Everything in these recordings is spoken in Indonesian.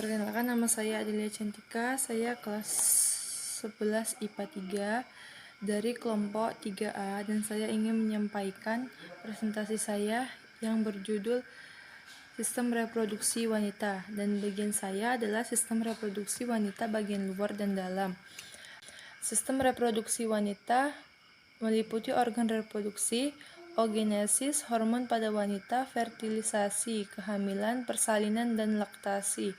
Perkenalkan, nama saya Adelia Cantika, saya kelas 11 IPA 3 dari kelompok 3A, dan saya ingin menyampaikan presentasi saya yang berjudul Sistem Reproduksi Wanita, dan bagian saya adalah Sistem Reproduksi Wanita bagian luar dan dalam. Sistem reproduksi wanita meliputi organ reproduksi, oogenesis, hormon pada wanita, fertilisasi, kehamilan, persalinan, dan laktasi.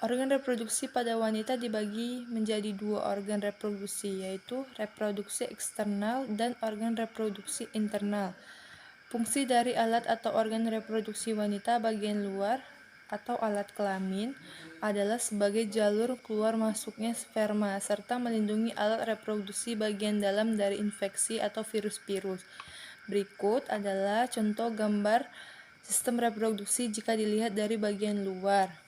Organ reproduksi pada wanita dibagi menjadi dua organ reproduksi, yaitu reproduksi eksternal dan organ reproduksi internal. Fungsi dari alat atau organ reproduksi wanita bagian luar atau alat kelamin adalah sebagai jalur keluar masuknya sperma, serta melindungi alat reproduksi bagian dalam dari infeksi atau virus-virus. Berikut adalah contoh gambar sistem reproduksi jika dilihat dari bagian luar.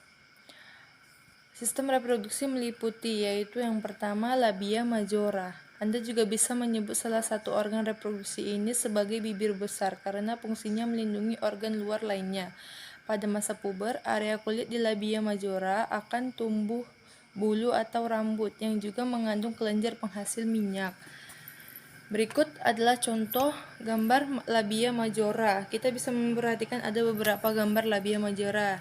Sistem reproduksi meliputi, yaitu yang pertama labia majora. Anda juga bisa menyebut salah satu organ reproduksi ini sebagai bibir besar karena fungsinya melindungi organ luar lainnya. Pada masa puber, area kulit di labia majora akan tumbuh bulu atau rambut yang juga mengandung kelenjar penghasil minyak. Berikut adalah contoh gambar labia majora. Kita bisa memperhatikan ada beberapa gambar labia majora.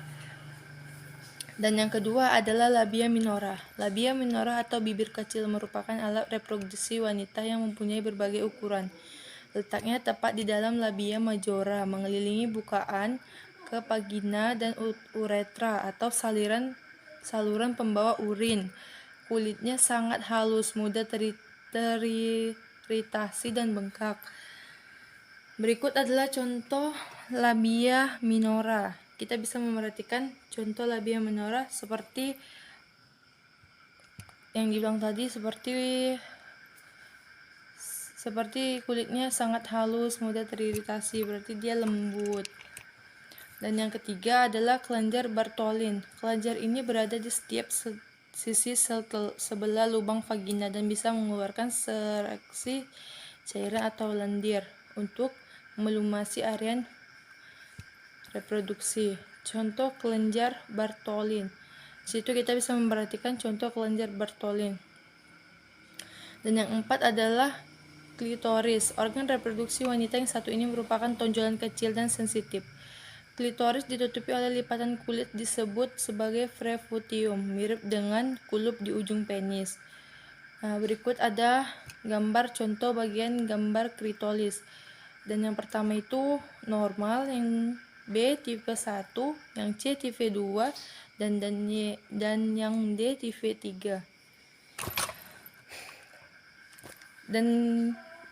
Dan yang kedua adalah labia minora. Labia minora atau bibir kecil merupakan alat reproduksi wanita yang mempunyai berbagai ukuran. Letaknya tepat di dalam labia majora, mengelilingi bukaan ke vagina dan uretra atau saluran pembawa urin. Kulitnya sangat halus, mudah teriritasi dan bengkak. Berikut adalah contoh labia minora. Kita bisa memperhatikan contoh labia minora seperti yang dibilang tadi, seperti kulitnya sangat halus, mudah teriritasi, berarti dia lembut. Dan yang ketiga adalah kelenjar Bartholin. Kelenjar ini berada di setiap sisi sebelah lubang vagina dan bisa mengeluarkan sereksi cairan atau lendir untuk melumasi area reproduksi. Contoh kelenjar Bartholin. Di situ kita bisa memperhatikan contoh kelenjar Bartholin. Dan yang keempat adalah klitoris. Organ reproduksi wanita yang satu ini merupakan tonjolan kecil dan sensitif. Klitoris ditutupi oleh lipatan kulit disebut sebagai preputium, mirip dengan kulup di ujung penis. Berikut ada gambar contoh bagian gambar klitoris. Dan yang pertama itu normal, yang B tipe 1, yang C tipe 2, dan yang D tipe 3. Dan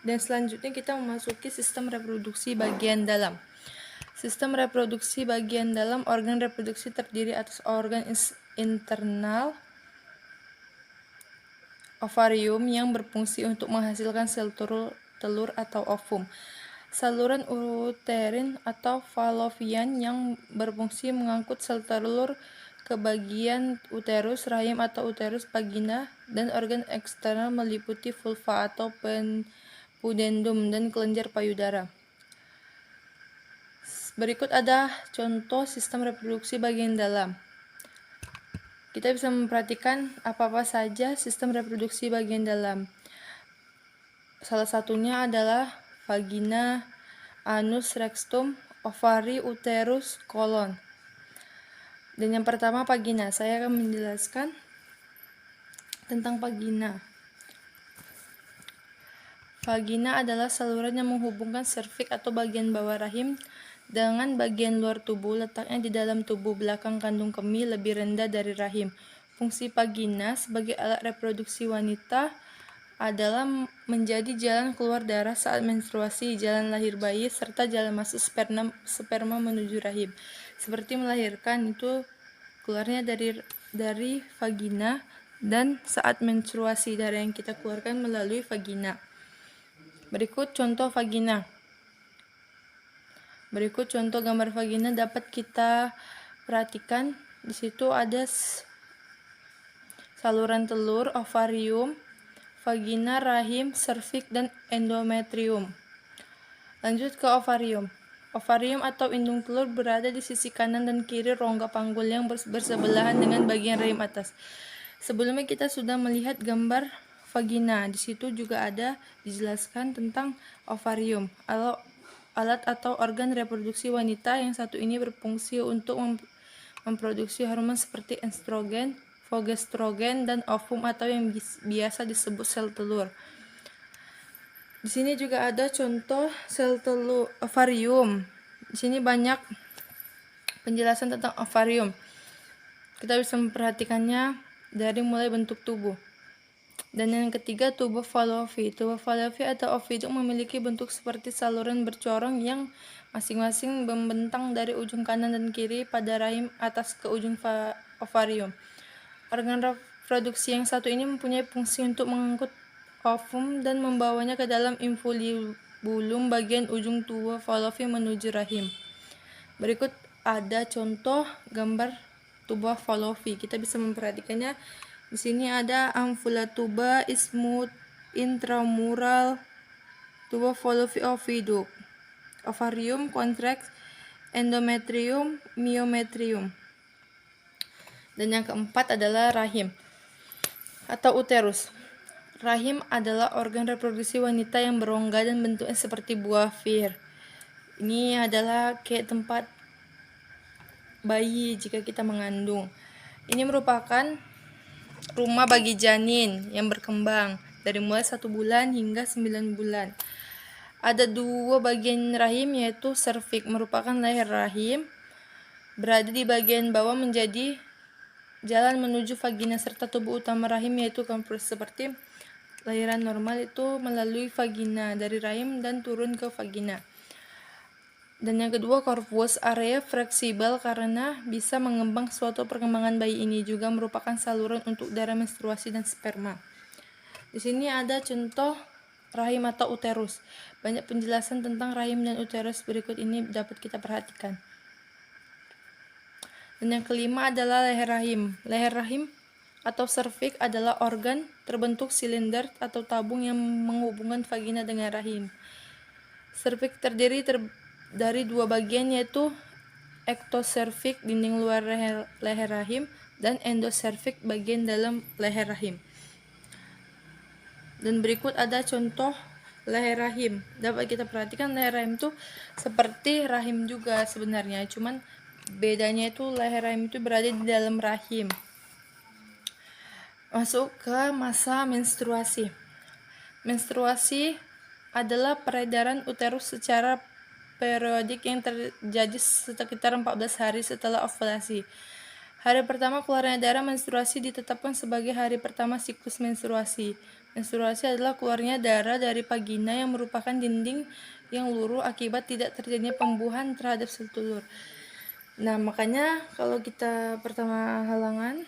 selanjutnya kita memasuki sistem reproduksi bagian dalam. Sistem reproduksi bagian dalam organ reproduksi terdiri atas organ internal ovarium yang berfungsi untuk menghasilkan sel telur atau ovum. Saluran uterin atau fallopian yang berfungsi mengangkut sel telur ke bagian uterus, rahim atau uterus, vagina, dan organ eksternal meliputi vulva atau pudendum dan kelenjar payudara. Berikut ada contoh sistem reproduksi bagian dalam. Kita bisa memperhatikan apa-apa saja sistem reproduksi bagian dalam. Salah satunya adalah vagina, anus, rectum, ovari, uterus, kolon. Dan yang pertama vagina. Saya akan menjelaskan tentang vagina. Vagina adalah saluran yang menghubungkan serviks atau bagian bawah rahim dengan bagian luar tubuh. Letaknya di dalam tubuh belakang kandung kemih, lebih rendah dari rahim. Fungsi vagina sebagai alat reproduksi wanita adalah menjadi jalan keluar darah saat menstruasi, jalan lahir bayi, serta jalan masuk sperma menuju rahim. Seperti melahirkan, itu keluarnya dari vagina, dan saat menstruasi darah yang kita keluarkan melalui vagina. Berikut contoh vagina. Berikut contoh gambar vagina dapat kita perhatikan. Di situ ada saluran telur, ovarium, vagina, rahim, serviks, dan endometrium. Lanjut ke ovarium. Ovarium atau indung telur berada di sisi kanan dan kiri rongga panggul yang bersebelahan dengan bagian rahim atas. Sebelumnya kita sudah melihat gambar vagina. Di situ juga ada dijelaskan tentang ovarium, alat atau organ reproduksi wanita yang satu ini berfungsi untuk memproduksi hormon seperti estrogen, progestrogen, dan ovum atau yang biasa disebut sel telur. Di sini juga ada contoh sel telur ovarium. Di sini banyak penjelasan tentang ovarium. Kita bisa memperhatikannya dari mulai bentuk tubuh. Dan yang ketiga, tubuh Fallopi. Tubuh Fallopi atau ovidum memiliki bentuk seperti saluran bercorong yang masing-masing membentang dari ujung kanan dan kiri pada rahim atas ke ujung ovarium. Organ reproduksi yang satu ini mempunyai fungsi untuk mengangkut ovum dan membawanya ke dalam infundibulum bagian ujung tubuh Fallopi menuju rahim. Berikut ada contoh gambar tubuh Fallopi. Kita bisa memperhatikannya. Di sini ada ampulla tuba, isthmus intramural, tuba Fallopi ovidum, ovarium, contract, endometrium, myometrium. Dan yang keempat adalah rahim atau uterus. Rahim adalah organ reproduksi wanita yang berongga dan bentuknya seperti buah fir. Ini adalah kayak tempat bayi jika kita mengandung. Ini merupakan rumah bagi janin yang berkembang dari mulai 1 bulan hingga 9 bulan. Ada 2 bagian rahim, yaitu serviks merupakan leher rahim, berada di bagian bawah menjadi jalan menuju vagina, serta tubuh utama rahim yaitu compress. Seperti lahiran normal itu melalui vagina dari rahim dan turun ke vagina. Dan yang kedua, corpus, area fleksibel karena bisa mengembang suatu perkembangan bayi. Ini juga merupakan saluran untuk darah menstruasi dan sperma. Di sini ada contoh rahim atau uterus. Banyak penjelasan tentang rahim dan uterus berikut ini dapat kita perhatikan. Dan yang kelima adalah leher rahim. Leher rahim atau serviks adalah organ terbentuk silinder atau tabung yang menghubungkan vagina dengan rahim. Serviks terdiri dari 2 bagian, yaitu ektoservix dinding luar leher rahim dan endoservix bagian dalam leher rahim. Dan berikut ada contoh leher rahim. Dapat kita perhatikan leher rahim itu seperti rahim juga sebenarnya, cuman bedanya itu leher rahim itu berada di dalam rahim. Masuk ke masa menstruasi. Menstruasi adalah peredaran uterus secara periodik yang terjadi sekitar 14 hari setelah ovulasi. Hari pertama keluarnya darah menstruasi ditetapkan sebagai hari pertama siklus menstruasi. Menstruasi adalah keluarnya darah dari vagina yang merupakan dinding yang luruh akibat tidak terjadinya pembuahan terhadap sel telur. Nah, makanya kalau kita pertama halangan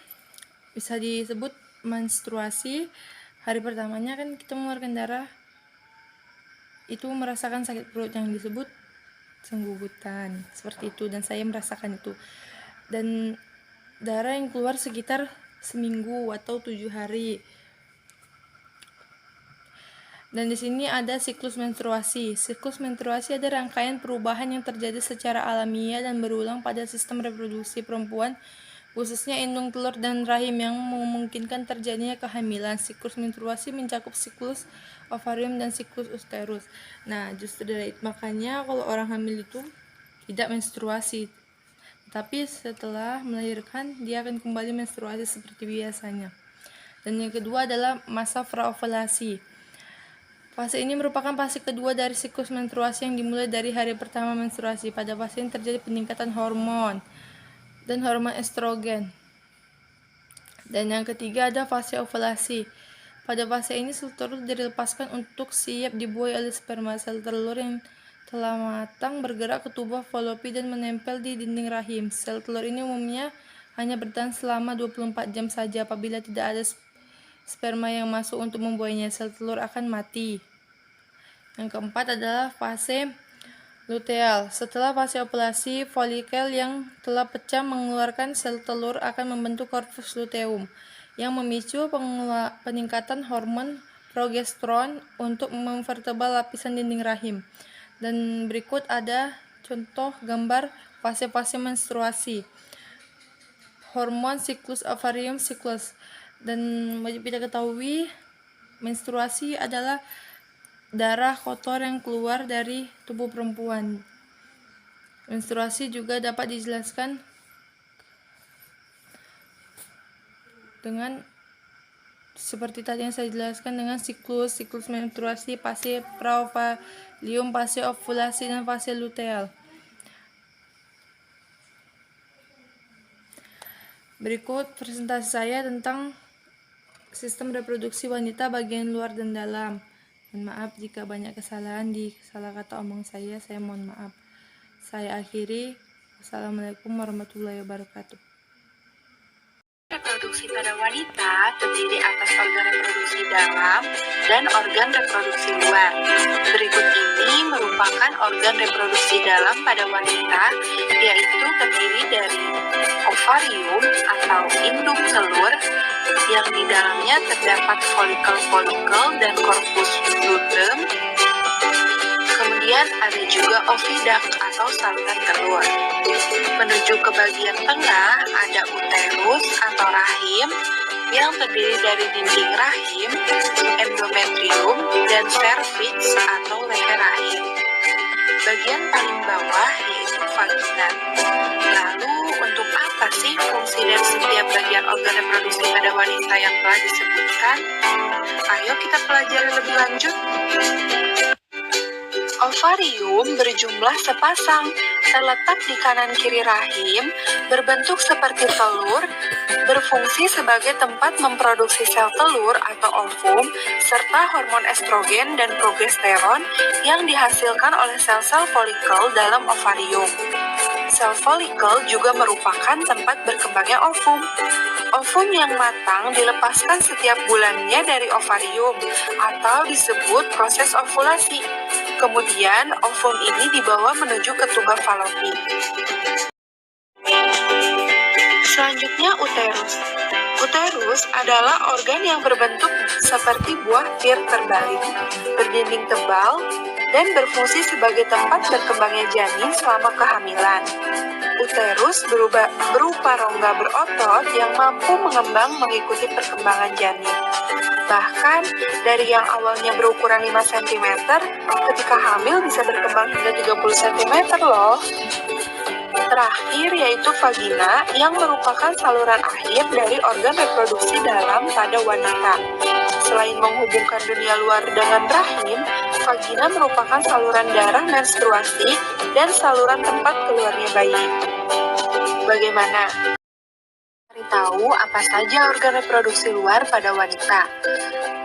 bisa disebut menstruasi. Hari pertamanya kan kita mengeluarkan darah, itu merasakan sakit perut yang disebut senggugutan, seperti itu, dan saya merasakan itu. Dan darah yang keluar sekitar seminggu atau 7 hari. Dan di sini ada siklus menstruasi. Siklus menstruasi ada rangkaian perubahan yang terjadi secara alamiah dan berulang pada sistem reproduksi perempuan, khususnya indung telur dan rahim, yang memungkinkan terjadinya kehamilan. Siklus menstruasi mencakup siklus ovarium dan siklus uterus. Nah, justru dari itu makanya kalau orang hamil itu tidak menstruasi, tapi setelah melahirkan dia akan kembali menstruasi seperti biasanya. Dan yang kedua adalah masa praovulasi. Fase ini merupakan fase kedua dari siklus menstruasi yang dimulai dari hari pertama menstruasi. Pada fase ini terjadi peningkatan hormon dan hormon estrogen. Dan yang ketiga ada fase ovulasi. Pada fase ini sel telur dilepaskan untuk siap dibuai oleh sperma. Sel telur yang telah matang bergerak ke tubuh Fallopi dan menempel di dinding rahim. Sel telur ini umumnya hanya bertahan selama 24 jam saja. Apabila tidak ada sperma yang masuk untuk membuainya, sel telur akan mati. Yang keempat adalah fase luteal. Setelah fase ovulasi, folikel yang telah pecah mengeluarkan sel telur akan membentuk corpus luteum yang memicu peningkatan hormon progesteron untuk mempertebal lapisan dinding rahim. Dan berikut ada Contoh gambar fase-fase menstruasi. Hormon siklus ovarium siklus. Dan wajib kita ketahui, menstruasi adalah darah kotor yang keluar dari tubuh perempuan. Menstruasi juga dapat dijelaskan dengan seperti tadi yang saya jelaskan dengan siklus menstruasi, fase praovalium, fase ovulasi, dan fase luteal. Berikut presentasi saya tentang sistem reproduksi wanita bagian luar dan dalam. Mohon maaf jika banyak kesalahan di salah kata omong saya mohon maaf. Saya akhiri. Wassalamualaikum warahmatullahi wabarakatuh. Reproduksi pada wanita terdiri atas organ reproduksi dalam dan organ reproduksi luar. Berikut ini merupakan organ reproduksi dalam pada wanita, yaitu terdiri dari ovarium atau induk telur yang di dalamnya terdapat folikel-folikel dan korpus luteum. Kemudian ada juga oviduct atau saluran telur. Menuju ke bagian tengah ada uterus atau rahim yang terdiri dari dinding rahim, endometrium, dan serviks atau leher rahim. Bagian paling bawah yaitu vagina. Lalu untuk apa sih fungsi dari setiap bagian organ reproduksi pada wanita yang telah disebutkan? Ayo kita pelajari lebih lanjut. Ovarium berjumlah sepasang, terletak di kanan kiri rahim, berbentuk seperti telur, berfungsi sebagai tempat memproduksi sel telur atau ovum, serta hormon estrogen dan progesteron yang dihasilkan oleh sel-sel folikel dalam ovarium. Sel folikel juga merupakan tempat berkembangnya ovum. Ovum yang matang dilepaskan setiap bulannya dari ovarium atau disebut proses ovulasi. Kemudian, ovum ini dibawa menuju ke tuba falopik. Selanjutnya, uterus. Uterus adalah organ yang berbentuk seperti buah pir terbalik, berdinding tebal, dan berfungsi sebagai tempat berkembangnya janin selama kehamilan. Uterus berupa rongga berotot yang mampu mengembang mengikuti perkembangan janin. Bahkan, dari yang awalnya berukuran 5 cm, ketika hamil bisa berkembang hingga 30 cm loh. Terakhir yaitu vagina yang merupakan saluran akhir dari organ reproduksi dalam pada wanita. Selain menghubungkan dunia luar dengan rahim, vagina merupakan saluran darah menstruasi dan saluran tempat keluarnya bayi. Bagaimana? Cari tahu apa saja organ reproduksi luar pada wanita.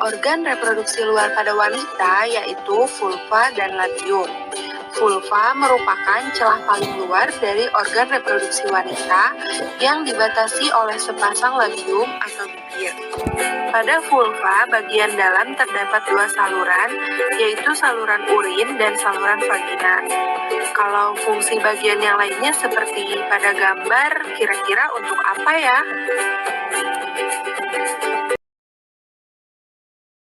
Organ reproduksi luar pada wanita yaitu vulva dan labium. Vulva merupakan celah paling luar dari organ reproduksi wanita yang dibatasi oleh sepasang labium atau bibir. Pada vulva, bagian dalam terdapat 2 saluran, yaitu saluran urin dan saluran vagina. Kalau fungsi bagian yang lainnya seperti pada gambar, kira-kira untuk apa ya?